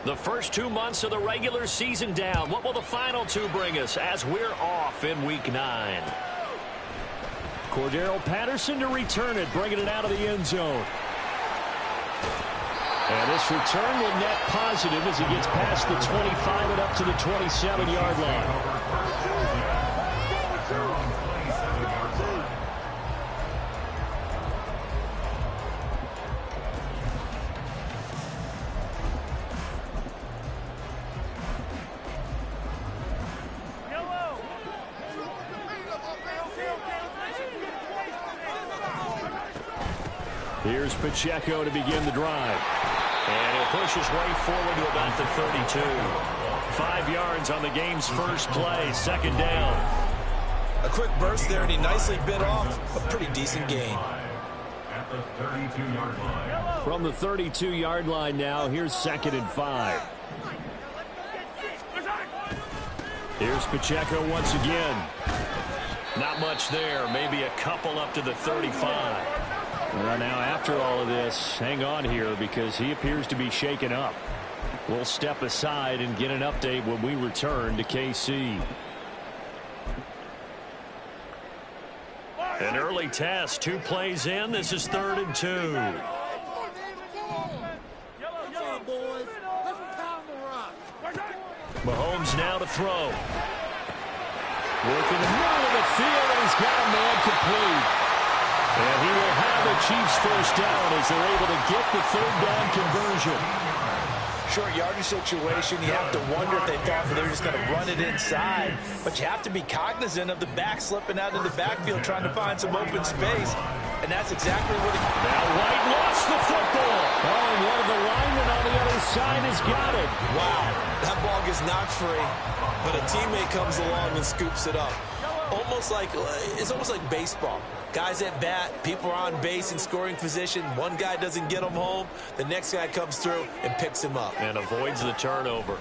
The first 2 months of the regular season down. What will the final two bring us as we're off in Week 9? Cordero Patterson to return it, bringing it out of the end zone. And this return will net positive as he gets past the 25 and up to the 27-yard line. Here's Pacheco to begin the drive. And he'll push his way forward to about the 32. 5 yards on the game's first play, second down. A quick burst there, and he nicely bit off a pretty decent gain. At the 32-yard line. From the 32-yard line now, here's 2nd and 5. Here's Pacheco once again. Not much there, maybe a couple up to the 35. Well, now after all of this, hang on here because he appears to be shaken up. We'll step aside and get an update when we return to KC. An early test, 2 plays in. This is 3rd and 2. Mahomes now to throw. Working the middle of the field, and he's got a man complete. And he will have the Chiefs first down as they're able to get the 3rd down conversion. Short yardage situation, you have to wonder if they thought they were just going to run it inside. But you have to be cognizant of the back slipping out of the backfield trying to find some open space. And that's exactly what he... Now White lost the football. Oh, and one of the linemen on the other side has got it. Wow, that ball gets knocked free, but a teammate comes along and scoops it up. It's almost like baseball. Guys at bat, people are on base in scoring position. One guy doesn't get him home. The next guy comes through and picks him up. And avoids the turnover.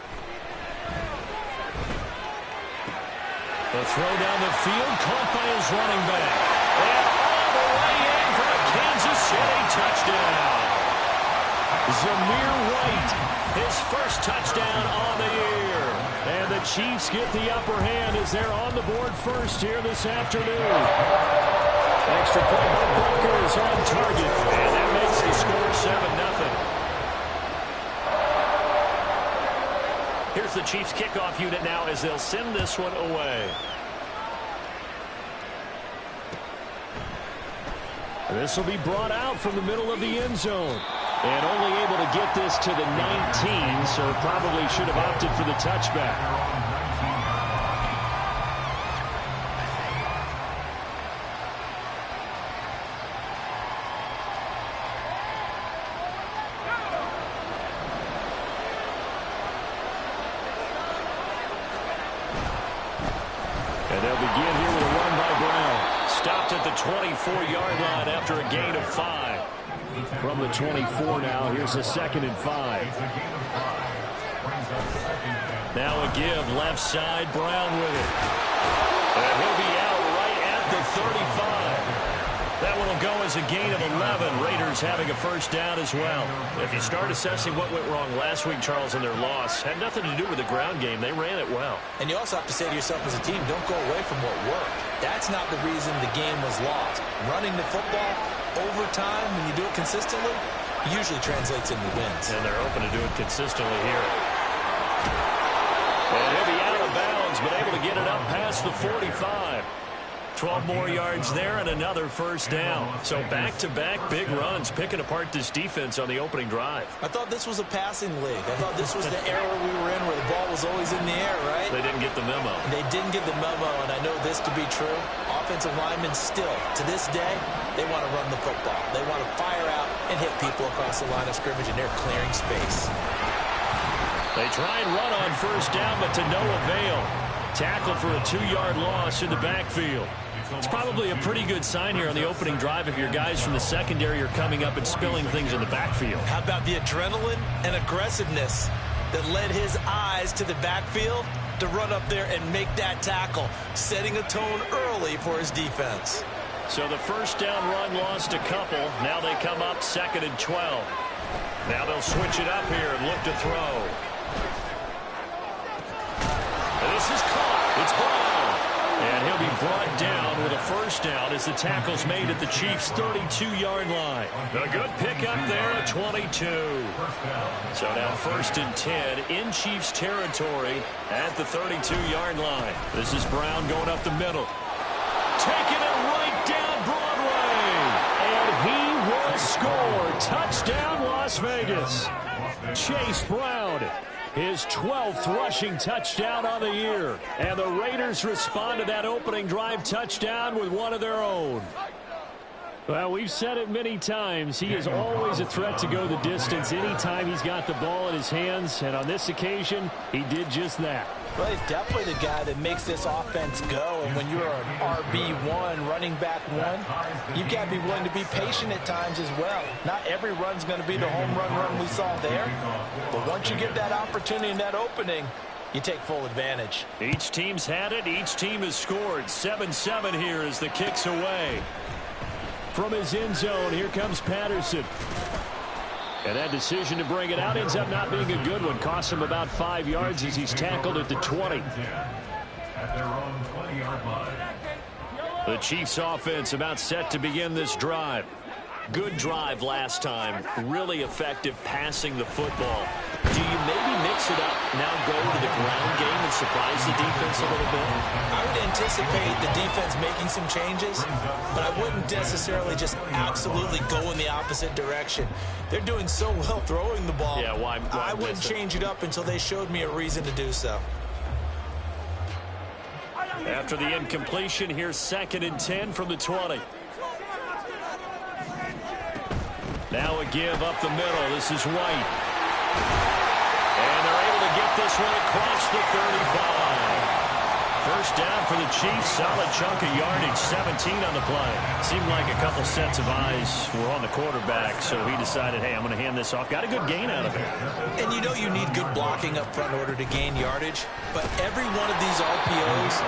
The throw down the field, caught by his running back. And all the way in for a Kansas City touchdown. Zamir White, his first touchdown on the year. And the Chiefs get the upper hand as they're on the board first here this afternoon. Extra point by Booker is on target, and that makes the score 7-0. Here's the Chiefs kickoff unit now as they'll send this one away. This will be brought out from the middle of the end zone. And only able to get this to the 19, so probably should have opted for the touchback. And they'll begin here with a run by Brown. Stopped at the 24-yard line after a gain of 5. From the 24 now, here's a 2nd and 5. Now a give, left side, Brown with it. And he'll be out right at the 35. That one will go as a gain of 11. Raiders having a first down as well. If you start assessing what went wrong last week, Charles, in their loss, had nothing to do with the ground game. They ran it well. And you also have to say to yourself as a team, don't go away from what worked. That's not the reason the game was lost. Running the football over time, when you do it consistently, usually translates into wins. And they're open to do it consistently here. And he'll be out of bounds, but able to get it up past the 45. 12 more yards there and another first down. So back-to-back big runs, picking apart this defense on the opening drive. I thought this was a passing league. I thought this was the era we were in where the ball was always in the air, right? They didn't get the memo. They didn't get the memo, and I know this to be true. Offensive linemen still, to this day, they want to run the football. They want to fire out and hit people across the line of scrimmage, and they're clearing space. They try and run on first down, but to no avail. Tackled for a 2-yard loss in the backfield. It's probably a pretty good sign here on the opening drive if your guys from the secondary are coming up and spilling things in the backfield. How about the adrenaline and aggressiveness that led his eyes to the backfield to run up there and make that tackle, setting a tone early for his defense. So the first down run lost a couple. Now they come up 2nd and 12. Now they'll switch it up here and look to throw. And this is caught. It's Brown. And he'll be brought down with a first down as the tackle's made at the Chiefs' 32-yard line. A good pickup there at 22. So now 1st and 10 in Chiefs territory at the 32-yard line. This is Brown going up the middle. Taking it right down Broadway. And he will score. Touchdown, Las Vegas. Chase Brown, his 12th rushing touchdown on the year. And the Raiders respond to that opening drive touchdown with one of their own. Well, we've said it many times. He is always a threat to go the distance anytime he's got the ball in his hands. And on this occasion, he did just that. Well, he's definitely the guy that makes this offense go. And when you're an RB1, running back one, you've got to be willing to be patient at times as well. Not every run's going to be the home run we saw there. But once you get that opportunity and that opening, you take full advantage. Each team's had it. Each team has scored. 7-7 here as the kick's away. From his end zone, here comes Patterson. And that decision to bring it out ends up not being a good one. Costs him about 5 yards as he's tackled at the 20. At their own 20-yard line. The Chiefs offense about set to begin this drive. Good drive last time. Really effective passing the football. Do you maybe mix it up, now go to the ground game and surprise the defense a little bit? I would anticipate the defense making some changes, but I wouldn't necessarily just absolutely go in the opposite direction. They're doing so well throwing the ball. Yeah, why I wouldn't change it up until they showed me a reason to do so. After the incompletion, here's 2nd and 10 from the 20. Now a give up the middle. This is White. And they're able to get this one across the 35. First down for the Chiefs. Solid chunk of yardage. 17 on the play. Seemed like a couple sets of eyes were on the quarterback, so he decided, hey, I'm going to hand this off. Got a good gain out of it. And you know you need good blocking up front in order to gain yardage. But every one of these RPOs,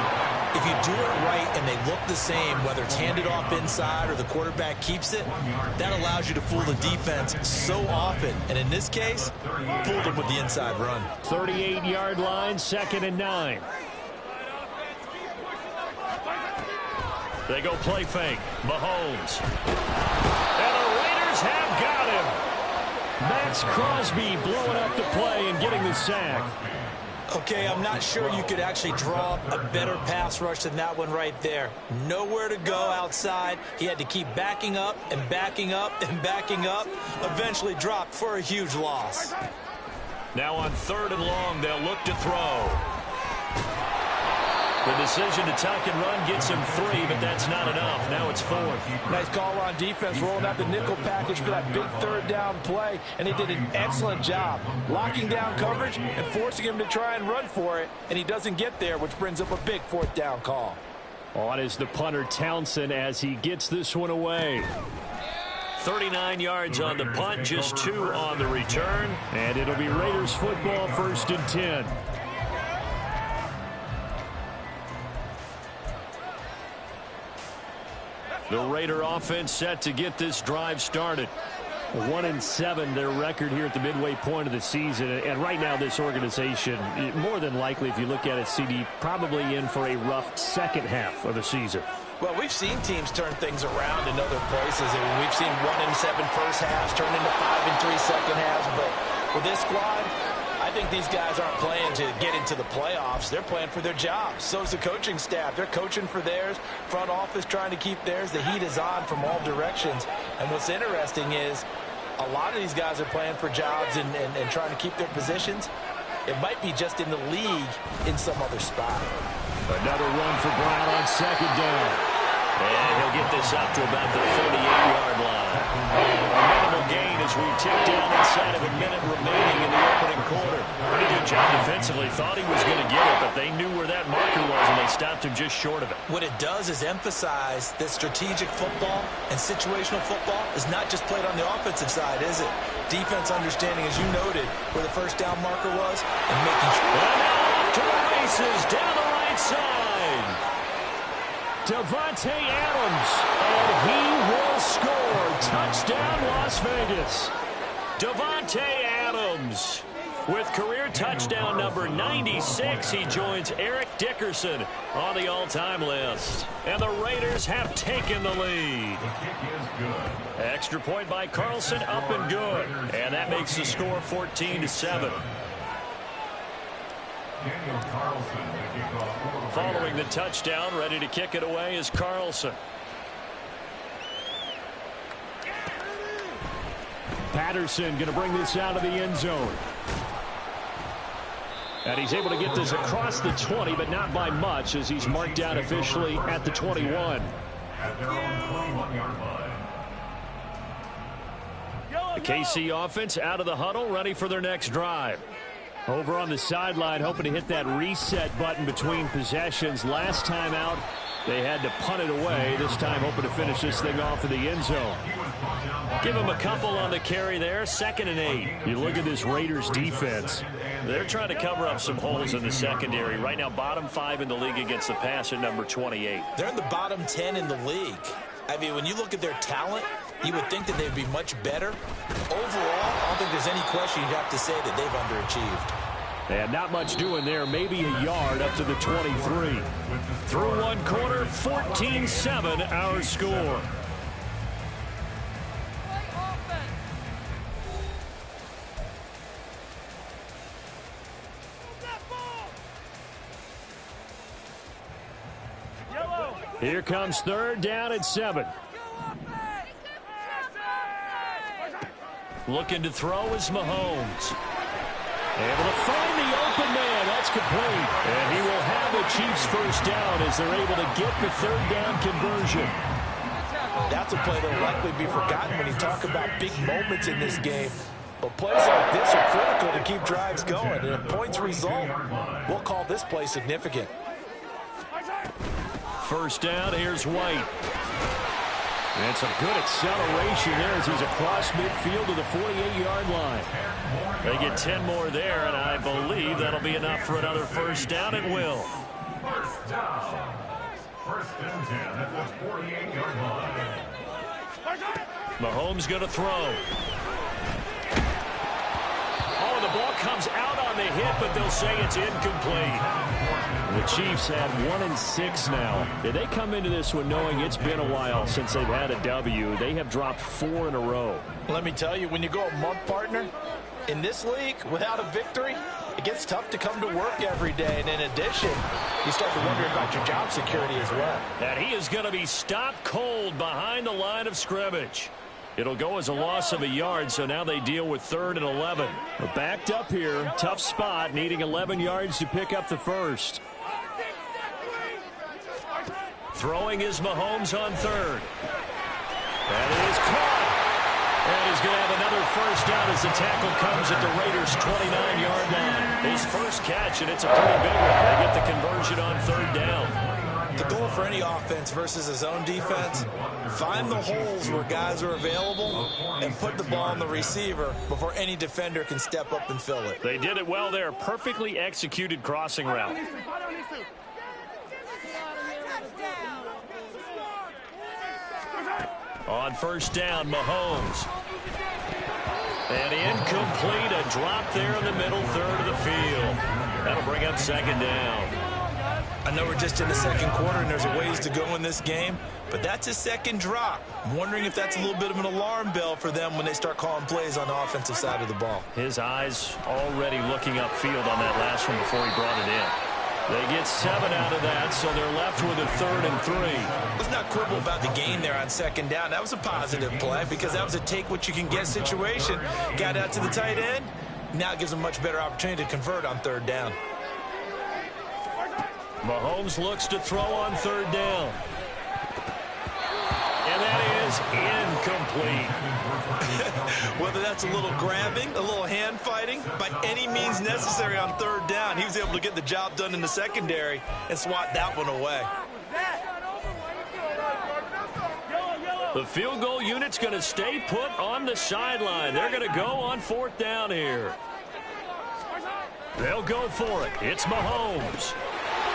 if you do it right and they look the same, whether it's handed off inside or the quarterback keeps it, that allows you to fool the defense so often. And in this case, fooled them with the inside run. 38-yard line, 2nd and 9. They go play fake. Mahomes. And the Raiders have got him. Max Crosby blowing up the play and getting the sack. Okay, I'm not sure you could actually draw up a better pass rush than that one right there. Nowhere to go outside. He had to keep backing up and backing up and backing up. Eventually dropped for a huge loss. Now on 3rd and long, they'll look to throw. The decision to tuck and run gets him 3, but that's not enough. Now it's 4th. Nice call on defense, rolling out the nickel package for that big 3rd down play, and he did an excellent job locking down coverage and forcing him to try and run for it, and he doesn't get there, which brings up a big 4th down call. On is the punter Townsend as he gets this one away. 39 yards on the punt, just 2 on the return, and it'll be Raiders football, 1st and 10. The Raider offense set to get this drive started. 1-7 their record here at the midway point of the season. And right now this organization, more than likely if you look at it, CD, probably in for a rough second half of the season. Well, we've seen teams turn things around in other places. I mean, we've seen 1-7 first halves turn into 5-3 second halves. But with this squad, I think these guys aren't playing to get into the playoffs. They're playing for their jobs. So's the coaching staff. They're coaching for theirs. Front office trying to keep theirs. The heat is on from all directions. And what's interesting is a lot of these guys are playing for jobs and trying to keep their positions. It might be just in the league in some other spot. Another run for Brown on 2nd down. And he'll get this up to about the 38-yard line. A minimal gain as we tick down inside of a minute remaining in the opening quarter. Pretty good job defensively. Thought he was going to get it, but they knew where that marker was, and they stopped him just short of it. What it does is emphasize that strategic football and situational football is not just played on the offensive side, is it? Defense understanding, as you noted, where the first down marker was and making sure. And now off to the races down the right side. Davante Adams, and he will score. Touchdown, Las Vegas. Davante Adams With career touchdown number 96, he joins Eric Dickerson on the all-time list. And the Raiders have taken the lead. Extra point by Carlson, up and good. And that makes the score 14-7. Following the touchdown, ready to kick it away is Carlson. Patterson going to bring this out of the end zone. And he's able to get this across the 20, but not by much, as he's marked out officially at the 21. At their own 21-yard line. The KC offense out of the huddle, ready for their next drive. Over on the sideline, hoping to hit that reset button between possessions. Last time out, they had to punt it away. This time, hoping to finish this thing off in the end zone. Give him a couple on the carry there. 2nd and 8. You look at this Raiders defense. They're trying to cover up some holes in the secondary. Right now, bottom 5 in the league against the pass at number 28. They're in the bottom 10 in the league. I mean, when you look at their talent, you would think that they'd be much better. Overall, I don't think there's any question you'd have to say that they've underachieved. And not much doing there. Maybe a yard up to the 23. Through one quarter, 14-7 our score. Here comes 3rd down at 7. Looking to throw is Mahomes. Able to find the open man. That's complete. And he will have the Chiefs first down as they're able to get the 3rd down conversion. That's a play that will likely be forgotten when you talk about big moments in this game. But plays like this are critical to keep drives going. And if points result, we'll call this play significant. First down, here's White. And some good acceleration there as he's across midfield to the 48-yard line. They get 10 more there, and I believe that'll be enough for another first down. It will. First down. 1st and 10 at the 48-yard line. Mahomes going to throw. Oh, the ball comes out on the hit, but they'll say it's incomplete. The Chiefs have 1-6 now. Did they come into this one knowing it's been a while since they've had a W? They have dropped 4 in a row. Let me tell you, when you go a month, partner, in this league, without a victory, it gets tough to come to work every day. And in addition, you start to wonder about your job security as well. And he is going to be stopped cold behind the line of scrimmage. It'll go as a loss of a yard, so now they deal with 3rd and 11. They're backed up here. Tough spot, needing 11 yards to pick up the first. Throwing is Mahomes on 3rd. And it is caught. And he's going to have another first down as the tackle comes at the Raiders' 29-yard line. His first catch, and it's a pretty big one. They get the conversion on 3rd down. The goal for any offense versus a zone defense, find the holes where guys are available and put the ball on the receiver before any defender can step up and fill it. They did it well there. Perfectly executed crossing route. On first down, Mahomes. And incomplete, a drop there in the middle 3rd of the field. That'll bring up 2nd down. I know we're just in the 2nd quarter and there's a ways to go in this game, but that's a 2nd drop. I'm wondering if that's a little bit of an alarm bell for them when they start calling plays on the offensive side of the ball. His eyes already looking upfield on that last one before he brought it in. They get 7 out of that, so they're left with a 3rd and 3. Let's not quibble about the gain there on 2nd down. That was a positive play because that was a take-what-you-can-get situation. Got out to the tight end. Now it gives them a much better opportunity to convert on 3rd down. Mahomes looks to throw on 3rd down. And that is incomplete. Whether that's a little grabbing, a little hand fighting, by any means necessary on 3rd down, he was able to get the job done in the secondary and swat that one away. The field goal unit's going to stay put on the sideline. They're going to go on 4th down here. They'll go for it. It's Mahomes.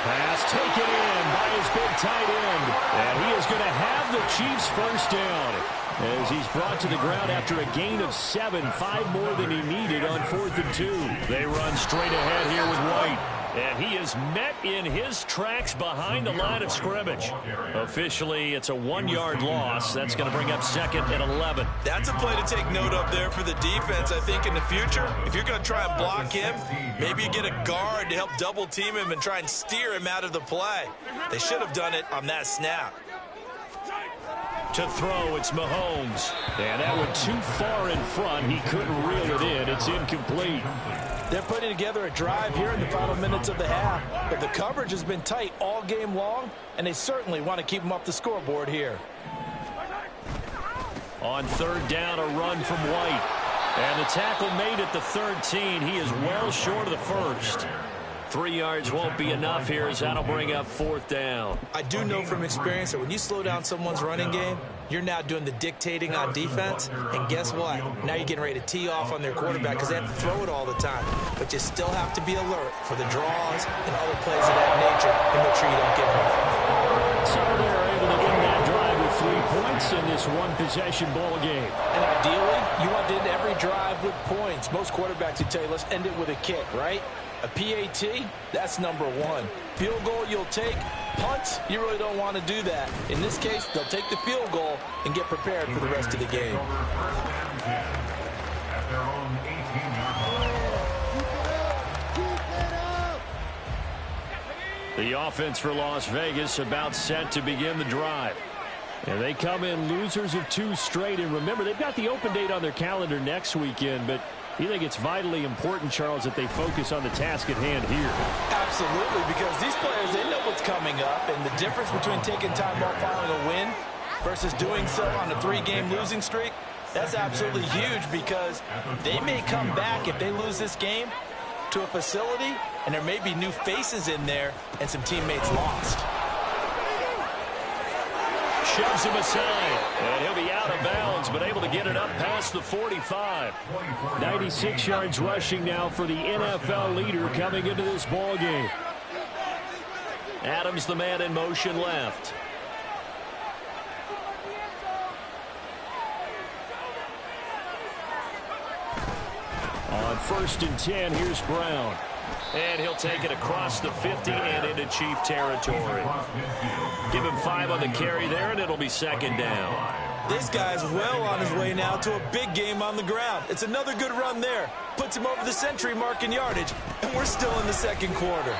Pass taken in by his big tight end. And he is going to have the Chiefs first down as he's brought to the ground after a gain of 7, 5 more than he needed on 4th and 2. They run straight ahead here with White. And he is met in his tracks behind the line of scrimmage. Officially, it's a 1-yard loss. That's going to bring up 2nd and 11. That's a play to take note of there for the defense, I think, in the future. If you're going to try and block him, maybe you get a guard to help double team him and try and steer him out of the play. They should have done it on that snap. To throw, it's Mahomes. And that went too far in front. He couldn't reel it in. It's incomplete. They're putting together a drive here in the final minutes of the half. But the coverage has been tight all game long, and they certainly want to keep them off the scoreboard here. On 3rd down, a run from White. And the tackle made at the 13. He is well short of the first. 3 yards won't be enough here as that'll bring up 4th down. I do know from experience that when you slow down someone's running game, you're now doing the dictating on defense. And guess what? Now you're getting ready to tee off on their quarterback because they have to throw it all the time. But you still have to be alert for the draws and other plays of that nature and make sure you don't get hurt. So they're able to end that drive with 3 points in this one-possession ball game. And ideally, you want to end every drive with points. Most quarterbacks would tell you, let's end it with a kick, right? A PAT, that's number 1. Field goal you'll take. Punts, you really don't want to do that. In this case, they'll take the field goal and get prepared for the rest of the game. At their own 18-yard line. The offense for Las Vegas about set to begin the drive. And they come in losers of 2 straight. And remember, they've got the open date on their calendar next weekend, but you think it's vitally important, Charles, that they focus on the task at hand here? Absolutely, because these players, they know what's coming up, and the difference between taking time off following a win versus doing so on a 3-game losing streak, that's absolutely huge because they may come back if they lose this game to a facility, and there may be new faces in there and some teammates lost. Shoves him aside, and he'll be out of bounds, but able to get it up past the 45. 96 yards rushing now for the NFL leader coming into this ball game. Adams, the man in motion left. On 1st and 10, here's Brown. And he'll take it across the 50 and into Chief territory. Give him 5 on the carry there, and it'll be 2nd down. This guy's well on his way now to a big game on the ground. It's another good run there. Puts him over the century mark in yardage, and we're still in the 2nd quarter.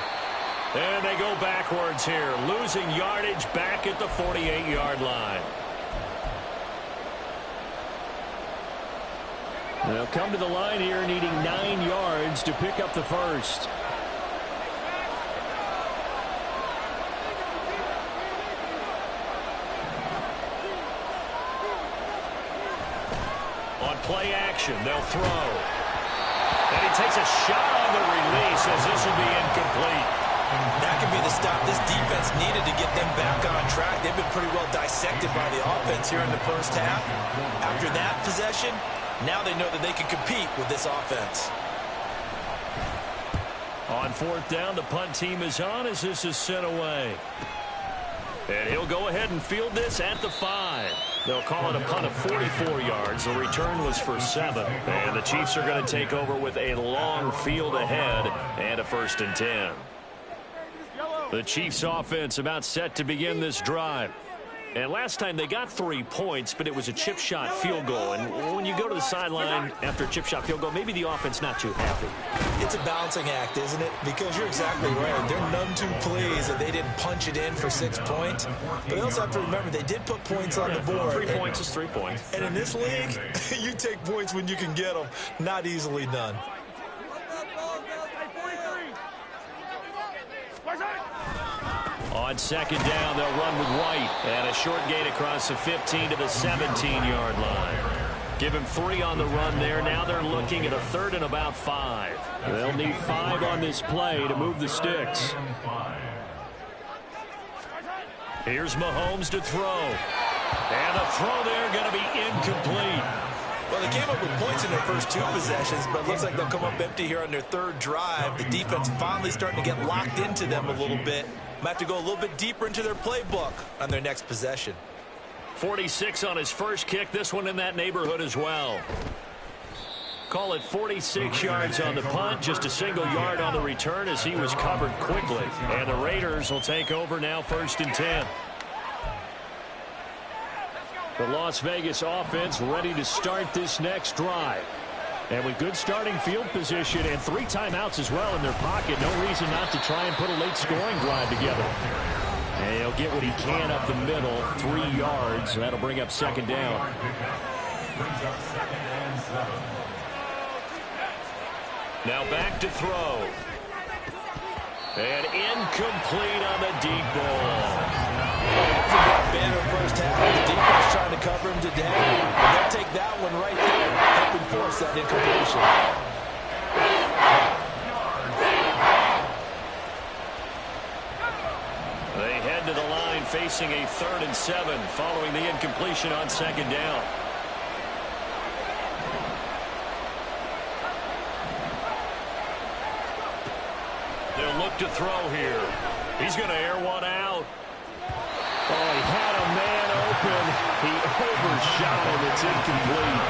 And they go backwards here, losing yardage back at the 48-yard line. They'll come to the line here needing 9 yards to pick up the first. On play action, they'll throw. And he takes a shot on the release as this will be incomplete. That could be the stop this defense needed to get them back on track. They've been pretty well dissected by the offense here in the first half. After that possession, now they know that they can compete with this offense. On 4th down, the punt team is on as this is sent away. And he'll go ahead and field this at the 5. They'll call it a punt of 44 yards. The return was for 7. And the Chiefs are going to take over with a long field ahead and a 1st and 10. The Chiefs offense about set to begin this drive. And last time they got 3 points, but it was a chip shot field goal. And when you go to the sideline after a chip shot field goal, maybe the offense not too happy. It's a balancing act, isn't it? Because you're exactly right. They're none too pleased that they didn't punch it in for 6 points. But they also have to remember they did put points on the board. 3 points is 3 points. And in this league, you take points when you can get them. Not easily done. On 2nd down, they'll run with White. And a short gain across the 15 to the 17-yard line. Give him 3 on the run there. Now they're looking at a 3rd and about 5. They'll need 5 on this play to move the sticks. Here's Mahomes to throw. And the throw there going to be incomplete. Well, they came up with points in their first 2 possessions, but it looks like they'll come up empty here on their 3rd drive. The defense finally starting to get locked into them a little bit. Might have to go a little bit deeper into their playbook on their next possession. 46 on his first kick. This one in that neighborhood as well. Call it 46 yards on the punt. Just a single yard on the return as he was covered quickly. And the Raiders will take over now, 1st and 10. The Las Vegas offense ready to start this next drive. And with good starting field position and 3 timeouts as well in their pocket, no reason not to try and put a late scoring drive together. And he'll get what he can up the middle, 3 yards. That'll bring up 2nd down. Now back to throw. And incomplete on the deep ball. Banner first half. The defense trying to cover him today. And they'll take that one right there, helping force that incompletion. They head to the line facing a 3rd and 7 following the incompletion on 2nd down. They'll look to throw here. He's going to air one out. Oh, he had a man open. He overshot him. It's incomplete.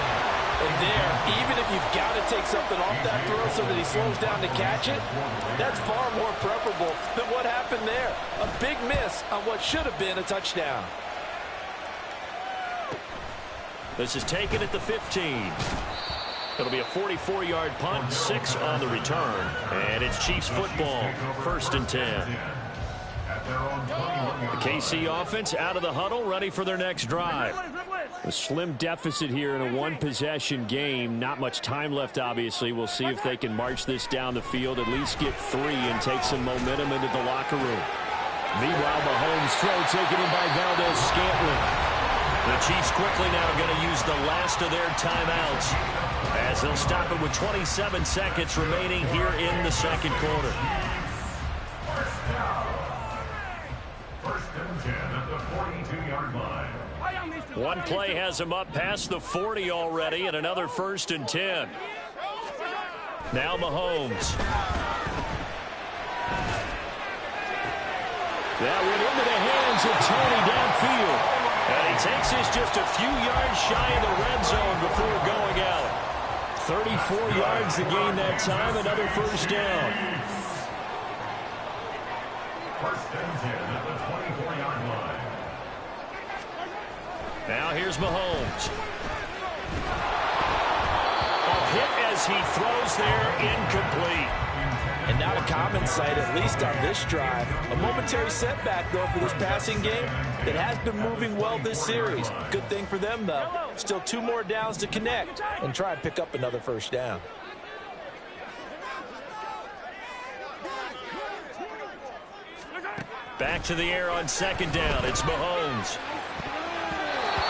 And there, even if you've got to take something off that throw so that he slows down to catch it, that's far more preferable than what happened there. A big miss on what should have been a touchdown. This is taken at the 15. It'll be a 44-yard punt, 6 on the return. And it's Chiefs football, 1st and 10. The KC offense out of the huddle, ready for their next drive. A slim deficit here in a 1-possession game. Not much time left, obviously. We'll see if they can march this down the field, at least get 3 and take some momentum into the locker room. Meanwhile, Mahomes' throw taken in by Valdez-Scantling. The Chiefs quickly now going to use the last of their timeouts as they'll stop it with 27 seconds remaining here in the 2nd quarter. One play has him up past the 40 already, and another 1st and 10. Now Mahomes. That went into the hands of Tony downfield. And he takes this just a few yards shy of the red zone before going out. 34 yards to gain that time, another 1st down. 1st and 10 at the 24-yard line. Now here's Mahomes. A hit as he throws there, incomplete. And not a common sight, at least on this drive. A momentary setback, though, for this passing game that has been moving well this series. Good thing for them, though. Still 2 more downs to connect and try and pick up another 1st down. Back to the air on 2nd down. It's Mahomes.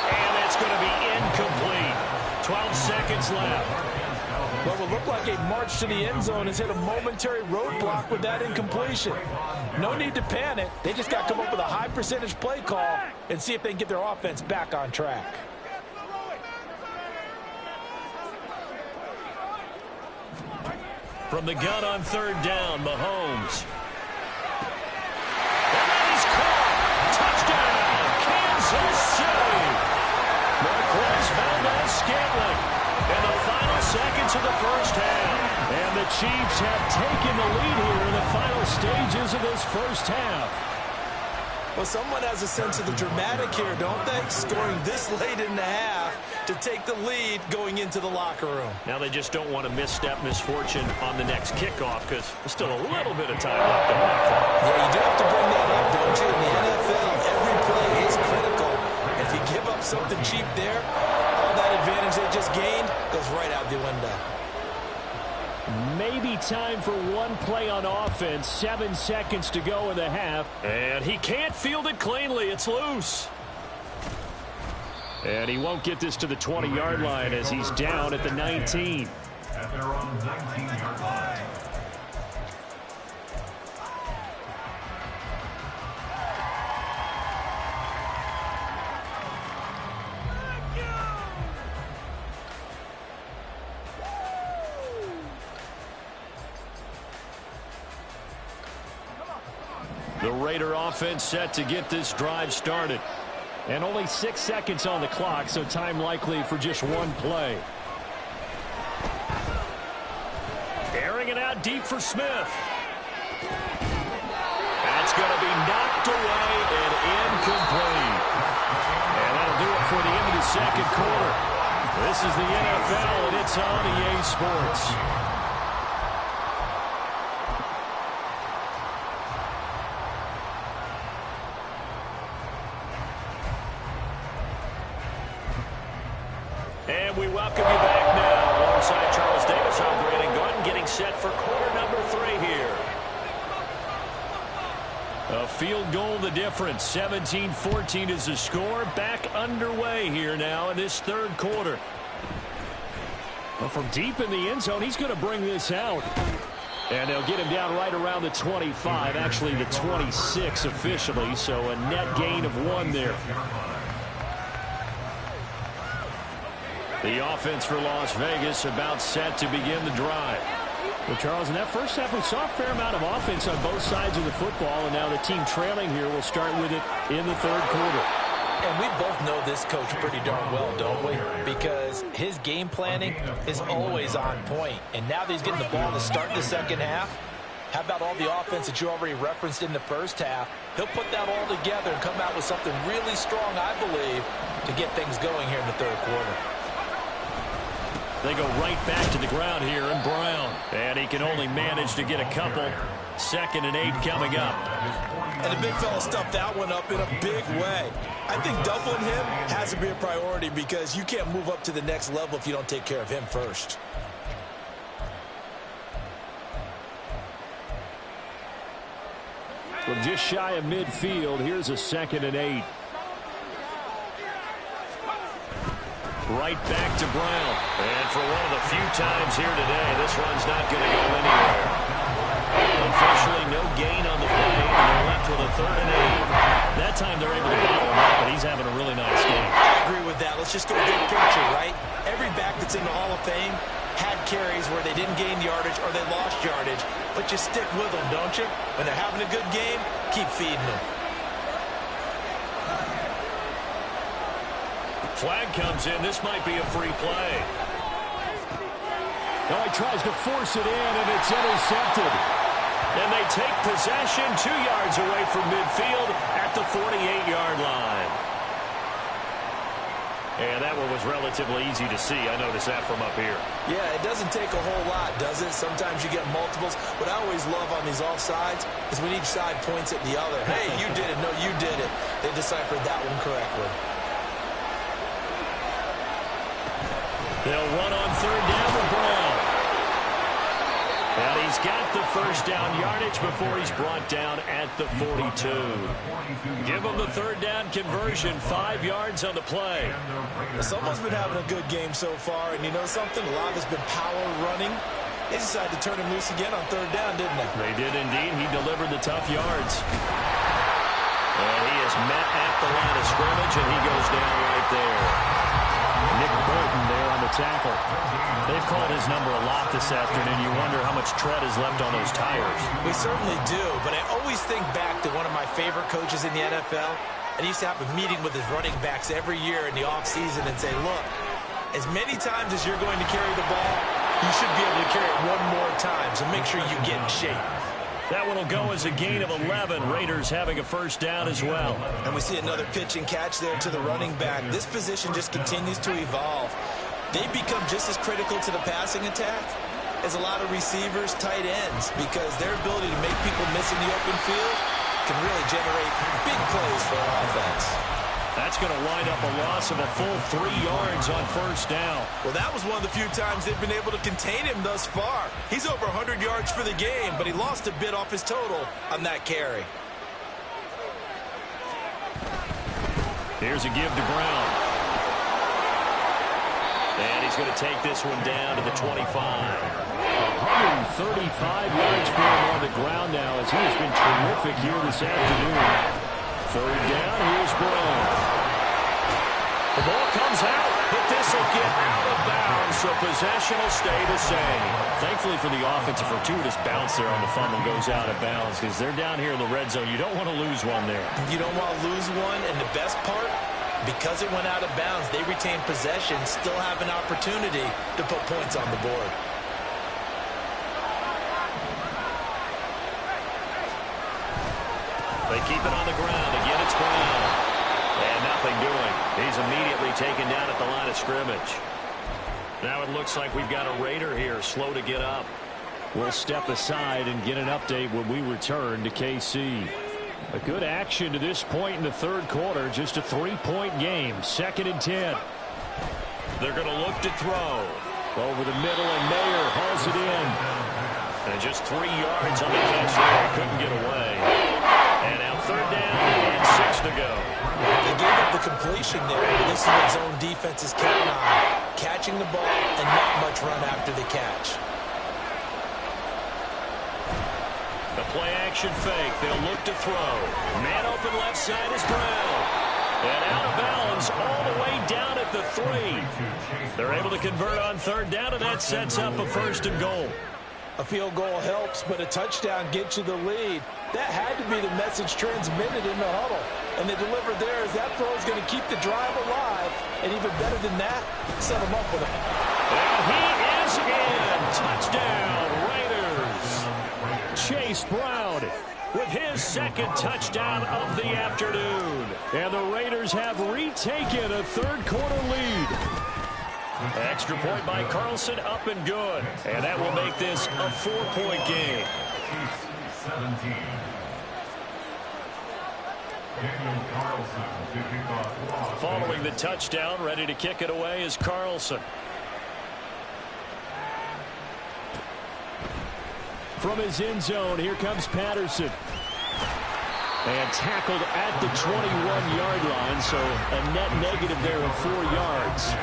And it's going to be incomplete. 12 seconds left. What will look like a march to the end zone has hit a momentary roadblock with that incompletion. No need to panic. They just got to come up with a high percentage play call and see if they can get their offense back on track. From the gun on 3rd down, Mahomes. And that is caught. Touchdown, Kansas City. Marquez Valdez-Scantling. In the final seconds of the 1st half. And the Chiefs have taken the lead here in the final stages of this 1st half. Well, someone has a sense of the dramatic here, don't they? Scoring this late in the half to take the lead going into the locker room. Now they just don't want to misstep misfortune on the next kickoff because there's still a little bit of time left on that clock. Yeah, you do have to bring that up, don't you? In the NFL, every play is critical. If you give up something cheap there, all that advantage they just gained goes right out the window. Maybe time for one play on offense. 7 seconds to go in the half. And he can't field it cleanly. It's loose. And he won't get this to the 20-yard line as he's down at the 19. At their own 19-yard line. The Raider offense set to get this drive started. And only 6 seconds on the clock, so time likely for just one play. Airing it out deep for Smith. That's going to be knocked away and incomplete. And that'll do it for the end of the second quarter. This is the NFL, and it's on EA Sports. And we welcome you back now. Alongside Charles Davis, I'm Brandon Gordon, getting set for quarter number 3 here. A field goal the difference. 17-14 is the score. Back underway here now in this third quarter. Well, from deep in the end zone, he's going to bring this out. And they'll get him down right around the 25, actually the 26 officially, so a net gain of 1 there. The offense for Las Vegas about set to begin the drive. Well, Charles, in that first half, we saw a fair amount of offense on both sides of the football, and now the team trailing here will start with it in the third quarter. And we both know this coach pretty darn well, don't we? Because his game planning is always on point. And now that he's getting the ball to start the second half, how about all the offense that you already referenced in the first half? He'll put that all together and come out with something really strong, I believe, to get things going here in the third quarter. They go right back to the ground here, and Brown. And he can only manage to get a couple. 2nd and 8 coming up. And the big fella stuffed that one up in a big way. I think doubling him has to be a priority because you can't move up to the next level if you don't take care of him first. From just shy of midfield, here's a 2nd and 8. Right back to Brown. And for one of the few times here today, this run's not going to go anywhere. Officially no gain on the play, and they're left with a 3rd and 8. That time they're able to bottle him up, but he's having a really nice game. I agree with that. Let's just go big picture, right? Every back that's in the Hall of Fame had carries where they didn't gain yardage or they lost yardage, but you stick with them, don't you? When they're having a good game, keep feeding them. Flag comes in. This might be a free play. Oh, he tries to force it in, and it's intercepted. And they take possession 2 yards away from midfield at the 48-yard line. And that one was relatively easy to see. I noticed that from up here. Yeah, it doesn't take a whole lot, does it? Sometimes you get multiples. What I always love on these offsides is when each side points at the other. Hey, you did it. No, you did it. They deciphered that one correctly. They'll run on 3rd down with Brown. And he's got the first down yardage before he's brought down at the 42. Give him the 3rd down conversion, 5 yards on the play. Someone's been having a good game so far, and you know something? A lot of it's been power running. They decided to turn him loose again on 3rd down, didn't they? They did indeed. He delivered the tough yards. And he is met at the line of scrimmage, and he goes down right there. Nick Bolton there on the tackle. They've called his number a lot this afternoon. You wonder how much tread is left on those tires. We certainly do, but I always think back to one of my favorite coaches in the NFL. And he used to have a meeting with his running backs every year in the offseason and say, look, as many times as you're going to carry the ball, you should be able to carry it one more time, so make sure you get in shape. That one will go as a gain of 11. Raiders having a first down as well. And we see another pitch and catch there to the running back. This position just continues to evolve. They become just as critical to the passing attack as a lot of receivers, tight ends, because their ability to make people miss in the open field can really generate big plays for our offense. That's going to wind up a loss of a full 3 yards on first down. Well, that was one of the few times they've been able to contain him thus far. He's over 100 yards for the game, but he lost a bit off his total on that carry. Here's a give to Brown. And he's going to take this one down to the 25. 135 yards for him on the ground now as he has been terrific here this afternoon. 3rd down, here's Brown. The ball comes out, but this will get out of bounds, so possession will stay the same. Thankfully for the offense, a fortuitous bounce there on the fumble goes out of bounds because they're down here in the red zone. You don't want to lose one there. You don't want to lose one, and the best part, because it went out of bounds, they retain possession, still have an opportunity to put points on the board. They keep it on the ground. Again, it's Brown. And nothing doing. He's immediately taken down at the line of scrimmage. Now it looks like we've got a Raider here, slow to get up. We'll step aside and get an update when we return to KC. A good action to this point in the third quarter. Just a 3-point game. 2nd and 10. They're going to look to throw. Over the middle, and Mayer hauls it in. And just 3 yards on the catch there. Couldn't get away. And now 3rd down and 6 to go. They gave up the completion there, but this is what zone defense is counting on. Catching the ball and not much run after the catch. The play-action fake. They'll look to throw. Man open left side is Brown. And out of bounds all the way down at the 3. They're able to convert on 3rd down, and that sets up a 1st and goal. A field goal helps, but a touchdown gets you the lead. That had to be the message transmitted in the huddle. And they delivered there as that throw is going to keep the drive alive. And even better than that, set them up with it. And he is in. Touchdown, Raiders. Chase Brown with his 2nd touchdown of the afternoon. And the Raiders have retaken a third quarter lead. Extra point by Carlson, up and good. And that will make this a 4-point game. 17. Daniel Carlson to kick off. Following the touchdown, ready to kick it away is Carlson. From his end zone, here comes Patterson. And tackled at the 21-yard line, so a net negative there of 4 yards.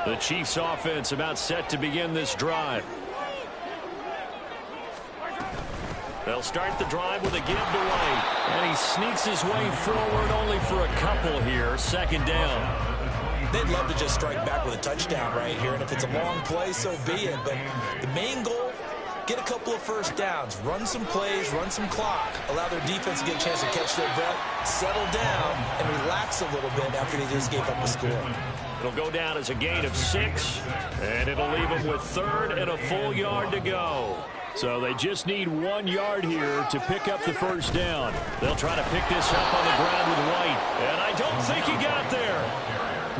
The Chiefs offense about set to begin this drive. They'll start the drive with a give to White. And he sneaks his way forward only for a couple here. 2nd down. They'd love to just strike back with a touchdown right here. And if it's a long play, so be it. But the main goal, get a couple of 1st downs. Run some plays, run some clock. Allow their defense to get a chance to catch their breath, settle down, and relax a little bit after they just gave up a score. It'll go down as a gain of 6. And it'll leave them with 3rd and a full yard to go. So they just need 1 yard here to pick up the 1st down. They'll try to pick this up on the ground with White. And I don't think he got there.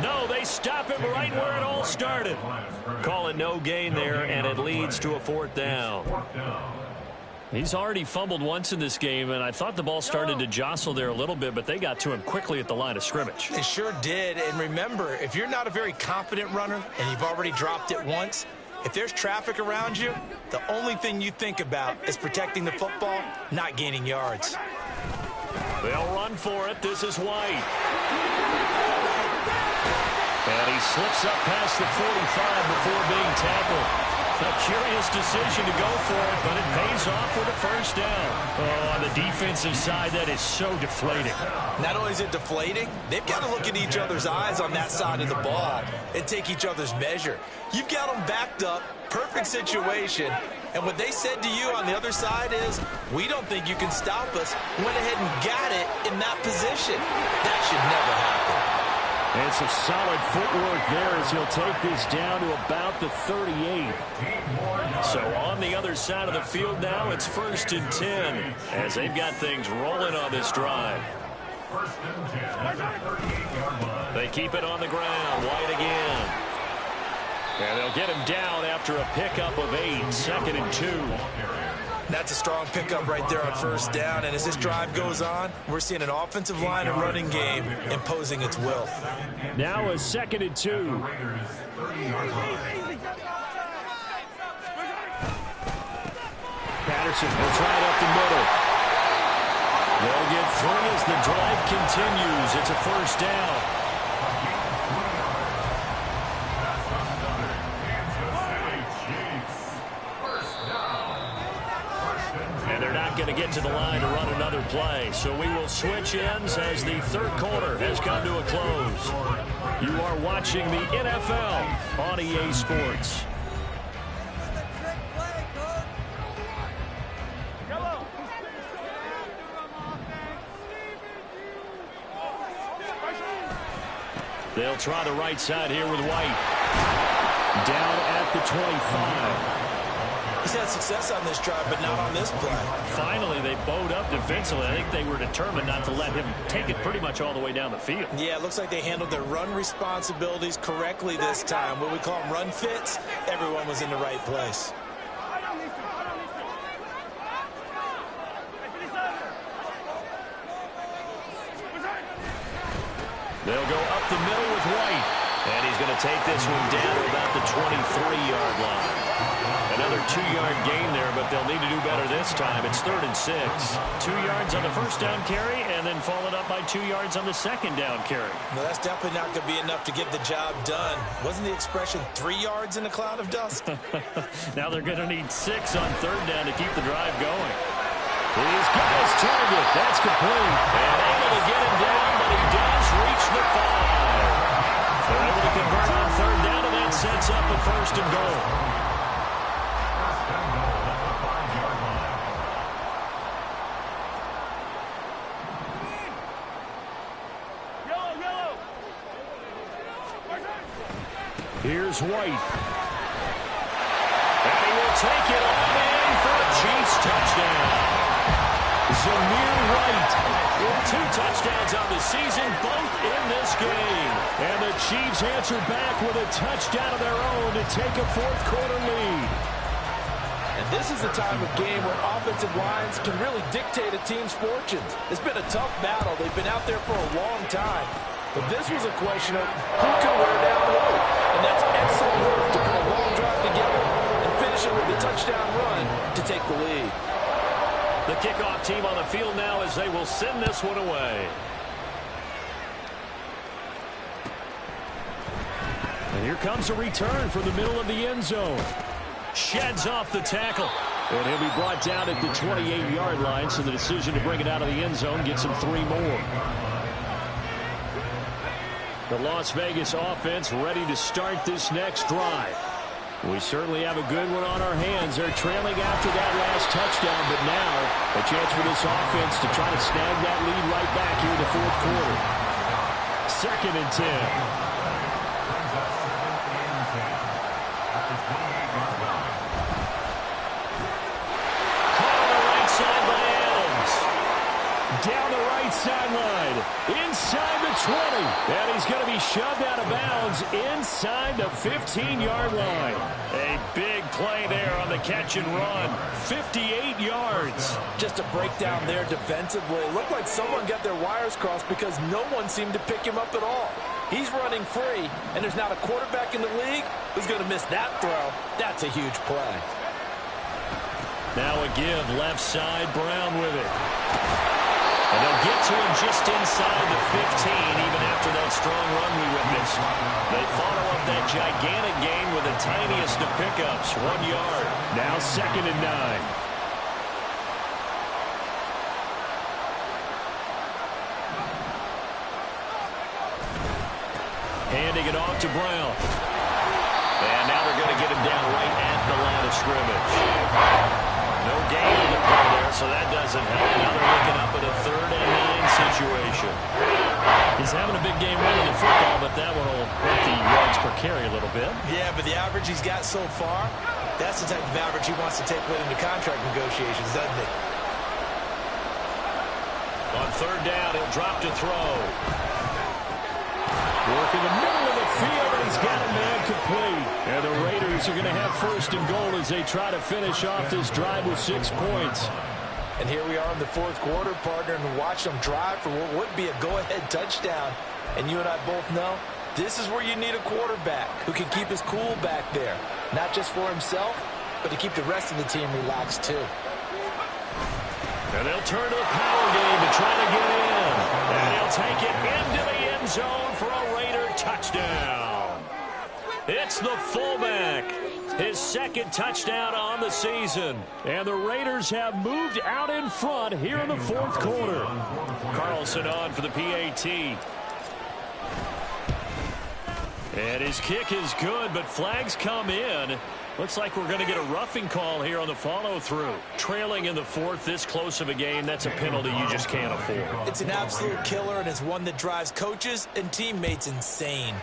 No, they stop him right where it all started. Call it no gain there, and it leads to a 4th down. He's already fumbled once in this game, and I thought the ball started to jostle there a little bit, but they got to him quickly at the line of scrimmage. They sure did. And remember, if you're not a very confident runner and you've already dropped it once, if there's traffic around you, the only thing you think about is protecting the football, not gaining yards. They'll run for it. This is White. And he slips up past the 45 before being tackled. A curious decision to go for it, but it pays off with a 1st down. Oh, on the defensive side, that is so deflating. Not only is it deflating, they've got to look at each other's eyes on that side of the ball and take each other's measure. You've got them backed up, perfect situation, and what they said to you on the other side is, we don't think you can stop us. Went ahead and got it in that position. That should never happen. And some solid footwork there as he'll take this down to about the 38. So on the other side of the field now, it's 1st and 10 as they've got things rolling on this drive. 1st and 10 at the 38-yard line. They keep it on the ground. White again. And they'll get him down after a pickup of 8. 2nd and 2. That's a strong pickup right there on 1st down. And as this drive goes on, we're seeing an offensive line and running game imposing its will. Now a 2nd and 2. Raiders 30-yard line. Patterson will try it up the middle. They'll get 3 as the drive continues. It's a 1st down. going to get to the line to run another play. So we will switch ends as the third quarter has come to a close. You are watching the NFL on EA Sports. They'll try the right side here with White. Down at the 25. He's had success on this drive, but not on this play. Finally, they bowed up defensively. I think they were determined not to let him take it pretty much all the way down the field. Yeah, it looks like they handled their run responsibilities correctly this time. What we call them run fits, everyone was in the right place. They'll go up the middle with White. And he's going to take this one down to about the 23-yard line. Another 2-yard gain there, but they'll need to do better this time. It's 3rd and 6. 2 yards on the first down carry, and then followed up by 2 yards on the second down carry. Well, that's definitely not going to be enough to get the job done. Wasn't the expression 3 yards in a cloud of dust? Now they're going to need 6 on 3rd down to keep the drive going. He's got his target. That's complete. And able to get him down, but he does reach the 5. They're able to convert on 3rd down, and that sets up a 1st and goal. Here's White. And he will take it on in for a Chiefs touchdown. Zamir White with 2 touchdowns on the season, both in this game. And the Chiefs answer back with a touchdown of their own to take a 4th quarter lead. And this is the time of game where offensive lines can really dictate a team's fortunes. It's been a tough battle. They've been out there for a long time. But this was a question of who can wear down who. And that's excellent work to put a long drive together and finish it with a touchdown run to take the lead. The kickoff team on the field now as they will send this one away. And here comes a return from the middle of the end zone. Sheds off the tackle. And he'll be brought down at the 28-yard line, so the decision to bring it out of the end zone gets him 3 more. The Las Vegas offense ready to start this next drive. We certainly have a good one on our hands. They're trailing after that last touchdown, but now a chance for this offense to try to snag that lead right back here in the 4th quarter. 2nd and 10. Down the right sideline, inside the 20, and he's going to be shoved out of bounds inside the 15-yard line. A big play there on the catch and run, 58 yards. Just a breakdown there defensively. It looked like someone got their wires crossed because no one seemed to pick him up at all. He's running free, and there's not a quarterback in the league who's going to miss that throw. That's a huge play. Now a give, left side, Brown with it. And they'll get to him just inside the 15, even after that strong run we witnessed. They follow up that gigantic gain with the tiniest of pickups, 1 yard. Now 2nd and 9. Handing it off to Brown. And now they're going to get him down right at the line of scrimmage. No gain in the play there, so that doesn't help. Now they're looking up at a 3rd and 9 situation. He's having a big game running the football, but that one will hurt the yards per carry a little bit. Yeah, but the average he's got so far, that's the type of average he wants to take with him to contract negotiations, doesn't he? On 3rd down, he'll drop to throw. Work in the middle of the field, and he's got a man complete. And the Raiders are going to have 1st and goal as they try to finish off this drive with 6 points. And here we are in the 4th quarter, partner, and watch them drive for what would be a go-ahead touchdown. And you and I both know this is where you need a quarterback who can keep his cool back there. Not just for himself, but to keep the rest of the team relaxed too. And they'll turn to the power game to try to get in. And he'll take it into the end zone for a Raider touchdown. It's the fullback. His second touchdown on the season. And the Raiders have moved out in front here in the fourth quarter. Carlson on for the PAT. And his kick is good, but flags come in. Looks like we're going to get a roughing call here on the follow-through. Trailing in the fourth, this close of a game, that's a penalty you just can't afford. It's an absolute killer, and it's one that drives coaches and teammates insane.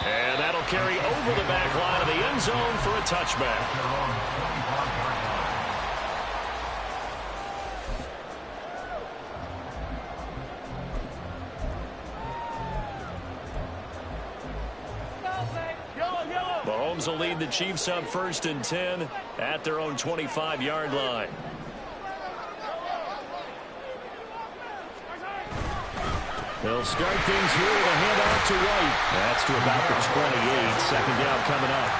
And that'll carry over the back line of the end zone for a touchback. Mahomes will lead the Chiefs up 1st and 10 at their own 25-yard line. They'll start things here with a handoff to White. That's to about the 28. Second down coming up.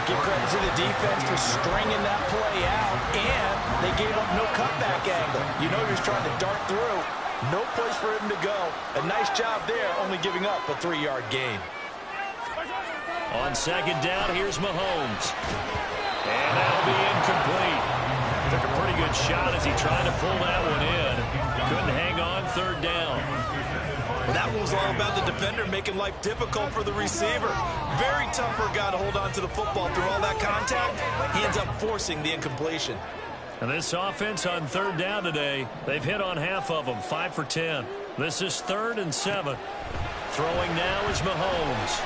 Give credit to the defense for stringing that play out, and they gave up no cutback angle. You know he was trying to dart through. No place for him to go. A nice job there, only giving up a 3-yard gain. On second down, here's Mahomes. And that'll be incomplete. Took a pretty good shot as he tried to pull that one in. Couldn't hang on third down. Well, that one was all about the defender making life difficult for the receiver. Very tough for a guy to hold on to the football through all that contact. He ends up forcing the incompletion. And this offense on third down today, they've hit on half of them, 5 for 10. This is 3rd and 7. Throwing now is Mahomes.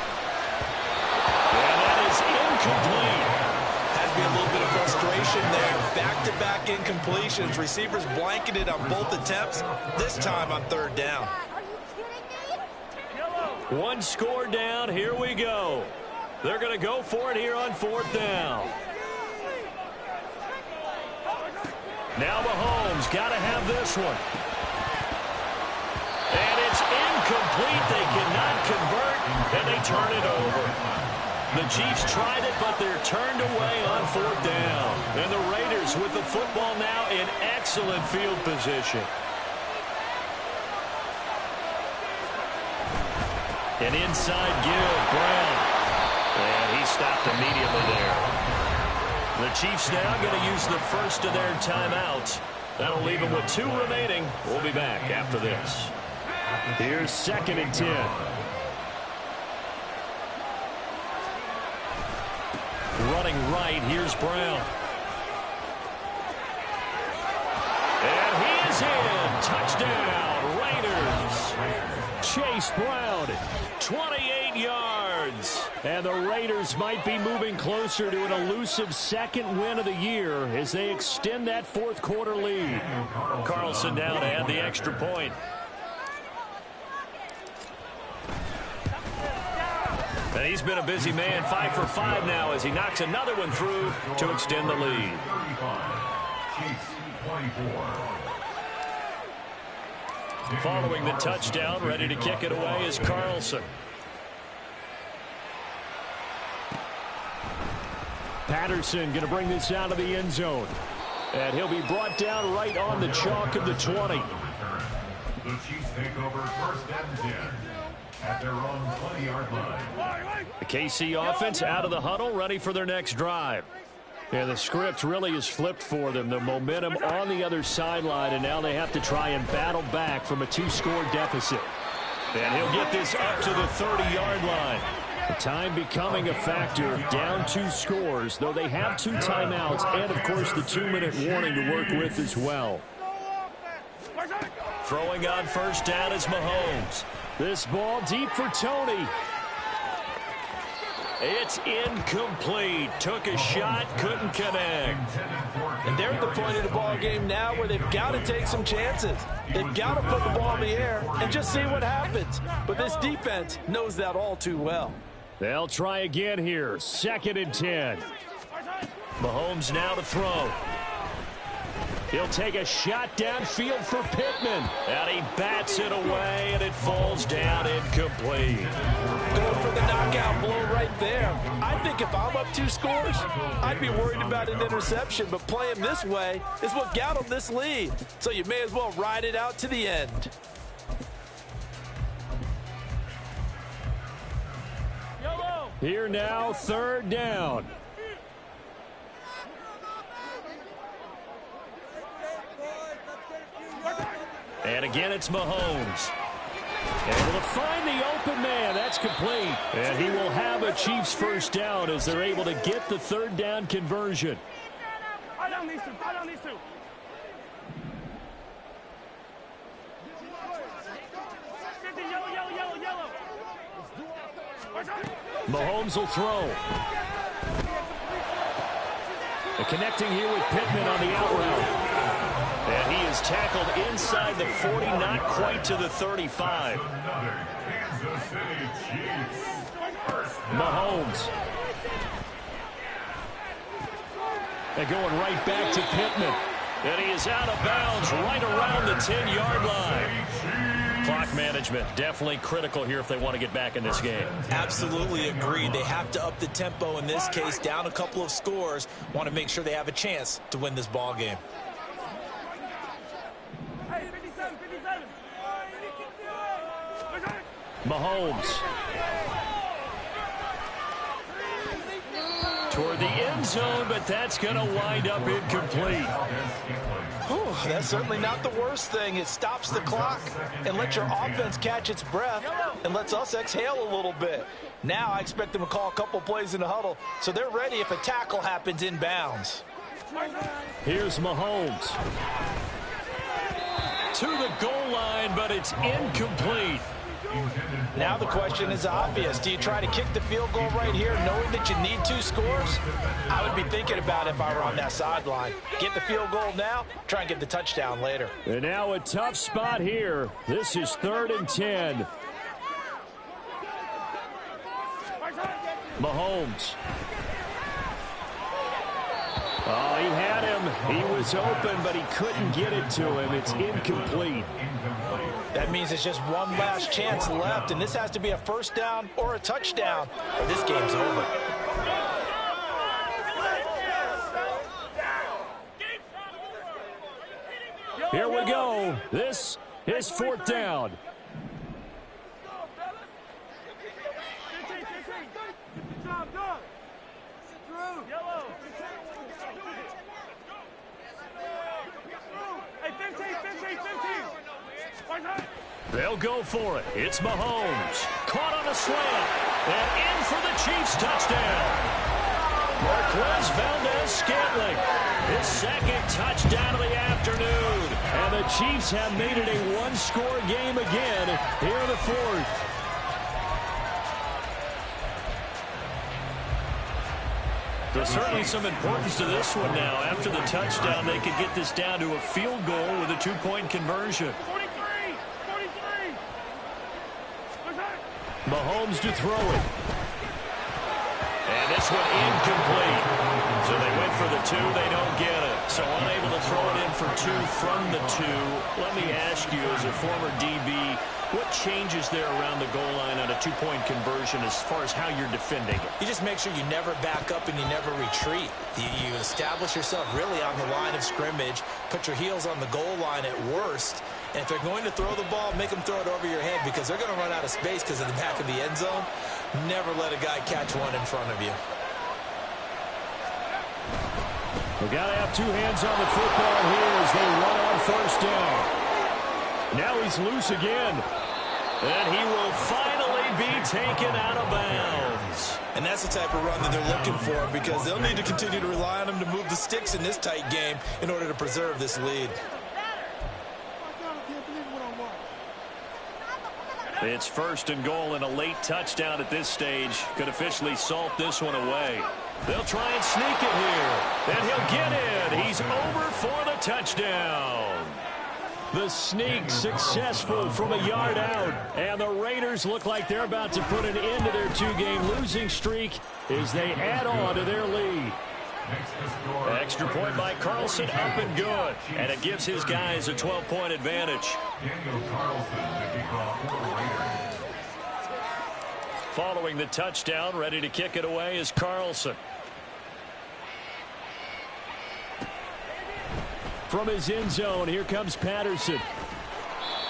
And that is incomplete. Has to be a little bit of frustration there. Back-to-back incompletions. Receivers blanketed on both attempts, this time on third down. One score down. Here we go. They're going to go for it here on 4th down. Now Mahomes got to have this one. And it's incomplete. They cannot convert, and they turn it over. The Chiefs tried it, but they're turned away on 4th down. And the Raiders with the football now in excellent field position. An inside give, Brown. And he stopped immediately there. The Chiefs now going to use the first of their timeouts. That'll leave them with 2 remaining. We'll be back after this. Here's 2nd and 10. Running right, here's Brown. And he is in. Touchdown, Raiders. Chase Brown, 28 yards. And the Raiders might be moving closer to an elusive 2nd win of the year as they extend that 4th quarter lead. Carlson down to add the extra point. And he's been a busy man, 5 for 5 now as he knocks another one through to extend the lead. Following the touchdown, ready to kick it away is Carlson. Patterson going to bring this out of the end zone. And he'll be brought down right on the chalk of the 20. The Chiefs take over 1st and 10 at their own 20-yard line. The KC offense out of the huddle, ready for their next drive. And the script really is flipped for them. The momentum on the other sideline, and now they have to try and battle back from a 2-score deficit. And he'll get this up to the 30-yard line. The time becoming a factor, down 2 scores, though they have 2 timeouts and, of course, the 2-minute warning to work with as well. Throwing on 1st down is Mahomes. This ball deep for Tony. It's incomplete. Took a shot, couldn't connect. And they're at the point of the ball game now where they've got to take some chances. They've got to put the ball in the air and just see what happens. But this defense knows that all too well. They'll try again here. 2nd and 10. Mahomes now to throw. He'll take a shot downfield for Pittman. And he bats it away, and it falls down incomplete. Going for the knockout blow right there. I think if I'm up 2 scores, I'd be worried about an interception. But playing this way is what got them this lead. So you may as well ride it out to the end. Here now, third down. And again, it's Mahomes. Able to find the open man. That's complete. And he will have a Chiefs first down as they're able to get the third down conversion. Mahomes will throw. And connecting here with Pittman on the out route. And he is tackled inside the 40, not quite to the 35. Mahomes. And going right back to Pittman. And he is out of bounds right around the 10-yard line. Clock management definitely critical here if they want to get back in this game. Absolutely agreed. They have to up the tempo in this case, down a couple of scores. Want to make sure they have a chance to win this ball game. Mahomes. Toward the end zone, but that's going to wind up incomplete. Whew, that's certainly not the worst thing. It stops the clock and lets your offense catch its breath and lets us exhale a little bit. Now I expect them to call a couple plays in the huddle so they're ready if a tackle happens inbounds. Here's Mahomes. To the goal line, but it's incomplete. Now the question is obvious. Do you try to kick the field goal right here knowing that you need 2 scores? I would be thinking about it if I were on that sideline. Get the field goal now, try and get the touchdown later. And now a tough spot here. This is 3rd and 10. Mahomes. Oh, he had him. He was open, but he couldn't get it to him. It's incomplete. That means it's just one last chance left, and this has to be a first down or a touchdown, or this game's over. Here we go. This is 4th down. They'll go for it. It's Mahomes. Caught on a slant. And in for the Chiefs touchdown. Marquez Valdez-Scantling. His 2nd touchdown of the afternoon. And the Chiefs have made it a one-score game again here in the 4th. There's certainly some importance to this one now. After the touchdown, they could get this down to a field goal with a 2-point conversion. Mahomes to throw it. And this one incomplete. So they went for the 2. They don't get it. So unable to throw it in for 2 from the 2. Let me ask you, as a former DB, what changes there around the goal line on a 2-point conversion as far as how you're defending it? You just make sure you never back up and you never retreat. You establish yourself really on the line of scrimmage, put your heels on the goal line at worst, and if they're going to throw the ball, make them throw it over your head because they're going to run out of space because of the back of the end zone. Never let a guy catch one in front of you. We got to have 2 hands on the football here as they run on 1st down. Now he's loose again. And he will finally be taken out of bounds. And that's the type of run that they're looking for because they'll need to continue to rely on him to move the sticks in this tight game in order to preserve this lead. It's 1st and goal and a late touchdown at this stage. Could officially salt this one away. They'll try and sneak it here. And he'll get in. He's over for the touchdown. The sneak successful from a yard out. And the Raiders look like they're about to put an end to their 2-game losing streak as they add on to their lead. Extra point by Carlson, up and good. And it gives his guys a 12-point advantage. Following the touchdown, ready to kick it away is Carlson. From his end zone, here comes Patterson.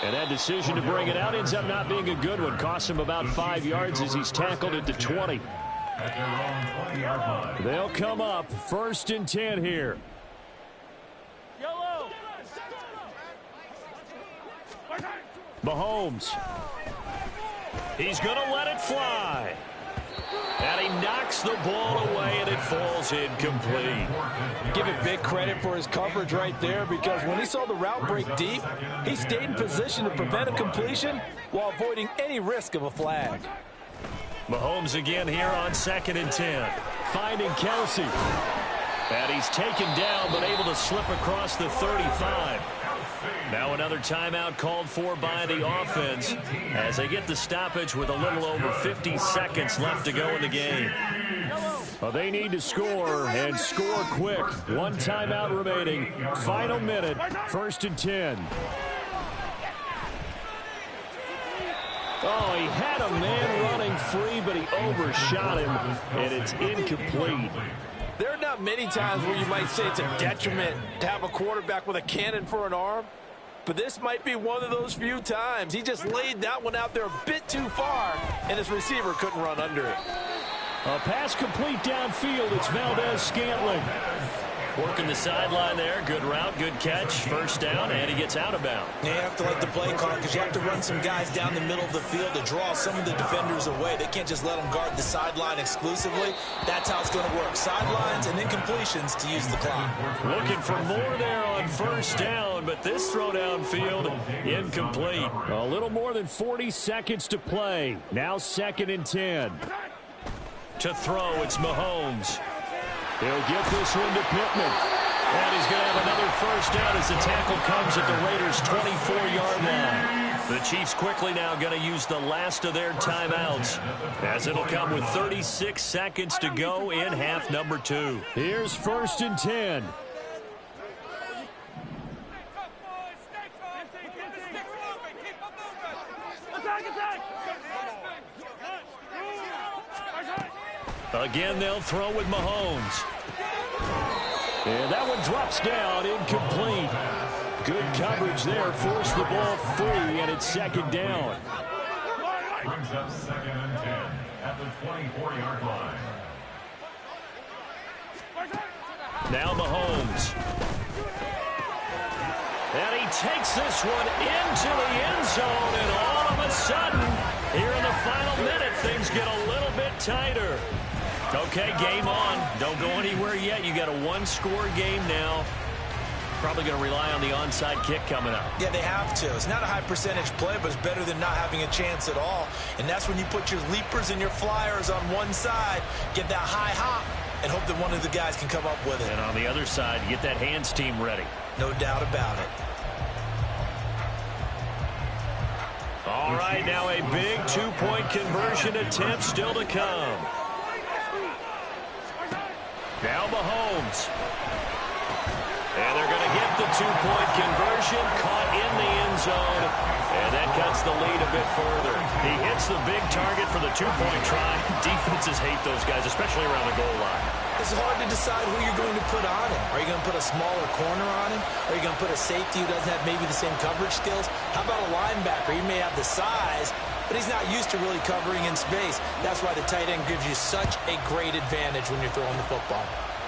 And that decision to bring it out ends up not being a good one. Costs him about 5 yards as he's tackled at the 20. at their own 20-yard line. They'll come up 1st and 10 here. Mahomes. He's going to let it fly. And he knocks the ball away, and it falls incomplete. Give it big credit for his coverage right there, because when he saw the route break deep, he stayed in position to prevent a completion while avoiding any risk of a flag. Mahomes again here on 2nd and 10. Finding Kelsey. And he's taken down, but able to slip across the 35. Now another timeout called for by the offense as they get the stoppage with a little over 50 seconds left to go in the game. Well, they need to score, and score quick. One timeout remaining. Final minute, 1st and 10. Oh, he had a man running free, but he overshot him, and it's incomplete. There are not many times where you might say it's a detriment to have a quarterback with a cannon for an arm, but this might be one of those few times. He just laid that one out there a bit too far, and his receiver couldn't run under it. A pass complete downfield. It's Valdez-Scantling. Working the sideline there. Good route, good catch. 1st down, and he gets out of bounds. You have to like the play call because you have to run some guys down the middle of the field to draw some of the defenders away. They can't just let them guard the sideline exclusively. That's how it's going to work. Sidelines and incompletions to use the clock. Looking for more there on 1st down, but this throw downfield incomplete. A little more than 40 seconds to play. Now 2nd and 10. To throw, it's Mahomes. He'll get this one to Pittman. And he's going to have another 1st down as the tackle comes at the Raiders' 24-yard line. The Chiefs quickly now going to use the last of their timeouts, as it'll come with 36 seconds to go in half number 2. Here's 1st and 10. Again, they'll throw with Mahomes. And that one drops down, incomplete. Good coverage there, forced the ball free, and it's 2nd down. Brings up 2nd and 10 at the 24-yard line. Now Mahomes. And he takes this one into the end zone, and all of a sudden, here in the final minute, things get a little bit tighter. Okay, game on. Don't go anywhere yet. You got a one-score game now. Probably going to rely on the onside kick coming up. Yeah, they have to. It's not a high-percentage play, but it's better than not having a chance at all. And that's when you put your leapers and your flyers on one side, get that high hop, and hope that one of the guys can come up with it. And on the other side, get that hands team ready. No doubt about it. All right, now a big two-point conversion attempt still to come. Now Mahomes. And they're going to get the two-point conversion, caught in the end zone, and that cuts the lead a bit further. He hits the big target for the two-point try. Defenses hate those guys, especially around the goal line. It's hard to decide who you're going to put on him. Are you going to put a smaller corner on him? Are you going to put a safety who doesn't have maybe the same coverage skills? How about a linebacker? He may have the size, but he's not used to really covering in space. That's why the tight end gives you such a great advantage when you're throwing the football.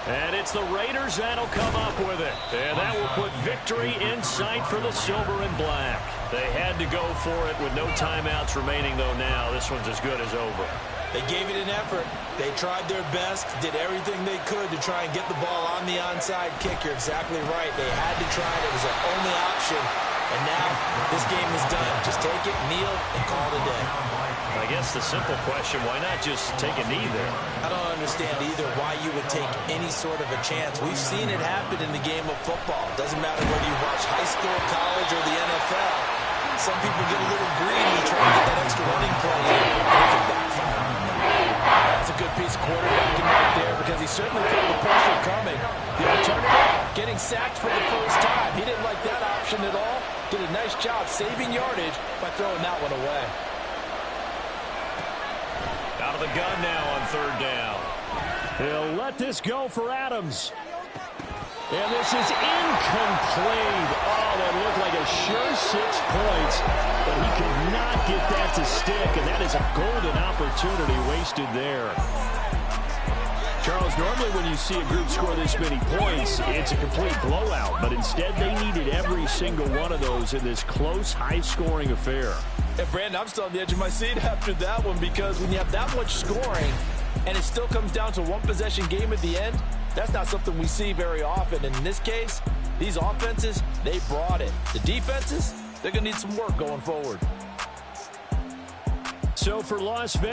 And it's the Raiders that'll come up with it. And that will put victory in sight for the silver and black. They had to go for it with no timeouts remaining, though now this one's as good as over. They gave it an effort. They tried their best, did everything they could to try and get the ball on the onside kick. You're exactly right. They had to try it. It was their only option. And now this game is done. Just take it, kneel, and call it a day. I guess the simple question, why not just take a knee there? I don't understand either why you would take any sort of a chance. We've seen it happen in the game of football. It doesn't matter whether you watch high school, college, or the NFL. Some people get a little greedy trying to get that extra running play in, and it can backfire on them. That's a good piece of quarterbacking right there because he certainly felt the pressure coming. The alternative, getting sacked for the first time. He didn't like that option at all. Did a nice job saving yardage by throwing that one away. Out of the gun now on third down. He'll let this go for Adams. And this is incomplete. Oh, that looked like a sure 6 points, but he could not get that to stick, and that is a golden opportunity wasted there. Charles, normally when you see a group score this many points, it's a complete blowout. But instead, they needed every single one of those in this close, high-scoring affair. And, Brandon, I'm still on the edge of my seat after that one, because when you have that much scoring and it still comes down to a one-possession game at the end, that's not something we see very often. And in this case, these offenses, they brought it. The defenses, they're going to need some work going forward. So for Las Vegas,